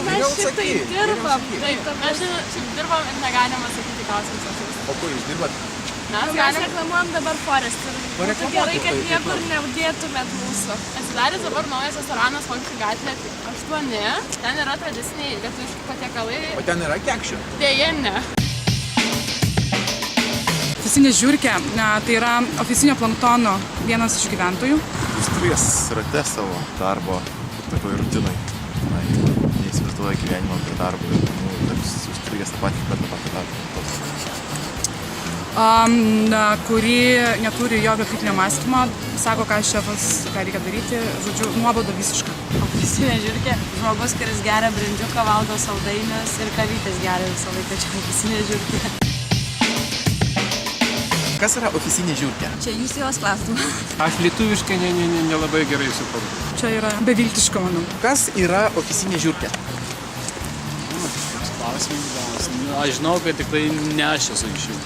Mes šitai dirbam. Taip, mes šiaip dirbam ir negalim atsakyti klausimus. O kur jūs dirbat? Mes reklamuojam dabar Forest. Būtų gerai, kad niekur neudėtumėt mūsų. Atsidaręs dabar naujas restoranas Valkų gatvė 8. Ten yra tradiciniai lietuviški patiekalai. O ten yra kekščių? Deja, ne. Ofisinė žiurkė, tai yra ofisinio planktono vienas iš gyventojų. Užstrigęs rate savo darbo ir tokoj rutinai. Neįsivaizduoja gyvenimo prie darbo ir toks užstrigęs tą patį darbą. Kuri neturi jokio kritinio mąstymo, sako, ką šefas, ką reikia daryti, žodžiu, nuoboda visiška. Ofisinė žiurkė, žmogus, kuris geria brindžiuką, valgo saldainius ir kavytės geria visą laiką, čia ofisinė žiurkė. Kas yra ofisinė žiurkė? Čia jūs jos klausimą. Aš lietuviškai nelabai gerai suprantu. Čia yra beviltiška, manau. Kas yra ofisinė žiurkė? Klausimas. Aš žinau, kad tikrai ne aš esu iš jų.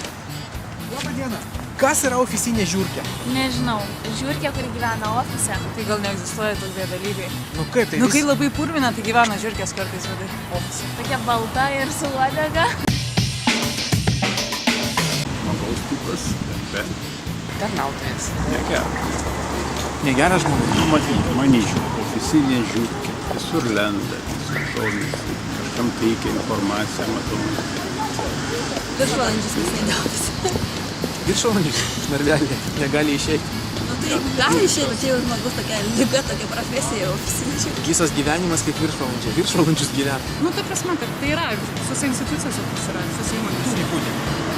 Labą dieną. Kas yra ofisinė žiurkė? Nežinau. Žiurkė, kuri gyvena ofise. Tai gal neegzistuoja tokie dalykai. Nu kaip tai? Kai labai purvina, tai gyvena žiurkės kartais vadai ofise. Tokia balta ir su uodega. Žmogaus tipas, bet Tarnautojas. negeras. Negeras žmogus. Manyčiau, ofisinė žiurkė. Visur lenda, visur domisi. Kažkam teikia informaciją, matomai. Viršvalandžius vis nedausis. Viršvalandžius narvelį negali išeiti. Nu tai gali išėti, čia jau žmogus tokia liga, tokia profesija, ofisinė žiurkė. Visas gyvenimas kaip viršvalandžiai. Viršvalandžius gyvena. Nu, ta prasme, kad tai yra, visose institucijose tas yra, visose įmonėse. Turi būti.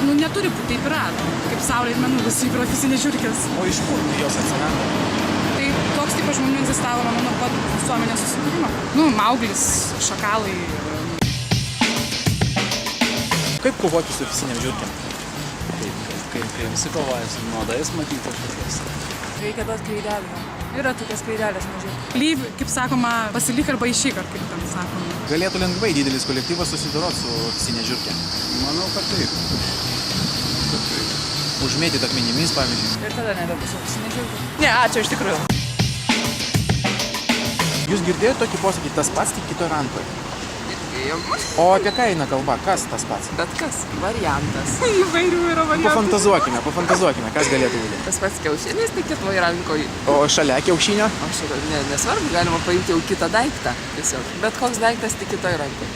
Nu, neturi būti, taip yra. Kaip Saulė ir Mėnulis, yra ofisinės žiurkės. O iš kur jos atsiranda? Tai toks tipas žmonių egzistavo, manau, nuo pat visuomenės susikūrimo. Nu, Mauglis, šakalai. Kaip kovoti su ofisinėm žiurkėm? Kaip visi kovoja su nuodais, matyti kažkokiais. Reikia duoti skleidelę. Yra tokias skleidelės mažiau. Lyv, kaip sakoma, pasilik arba išyk, ar kaip ten sakoma. Galėtų lengvai didelis kolektyvas susidoroti su ofisinė žiurkė. Manau, kad taip. Užmėtyti akmenimis, pavyzdžiui. Ir tada nebebus ofisinė žiurkė. Ne, ačiū, iš tikrųjų. Jūs girdėjote tokį posakį, tas pats tik kitoj rankoje? O apie ką eina kalba? Kas tas pats? Bet kas? Variantas. Įvairių yra variantų. Pafantazuokime, kas galėtų būti. Tas pats kiaušinis, tai kitoj rankoj. O šalia kiaušinio? Aš nesvarbu, galima paimti jau kitą daiktą. Tiesiog. Bet koks daiktas tik kitoj rankoj.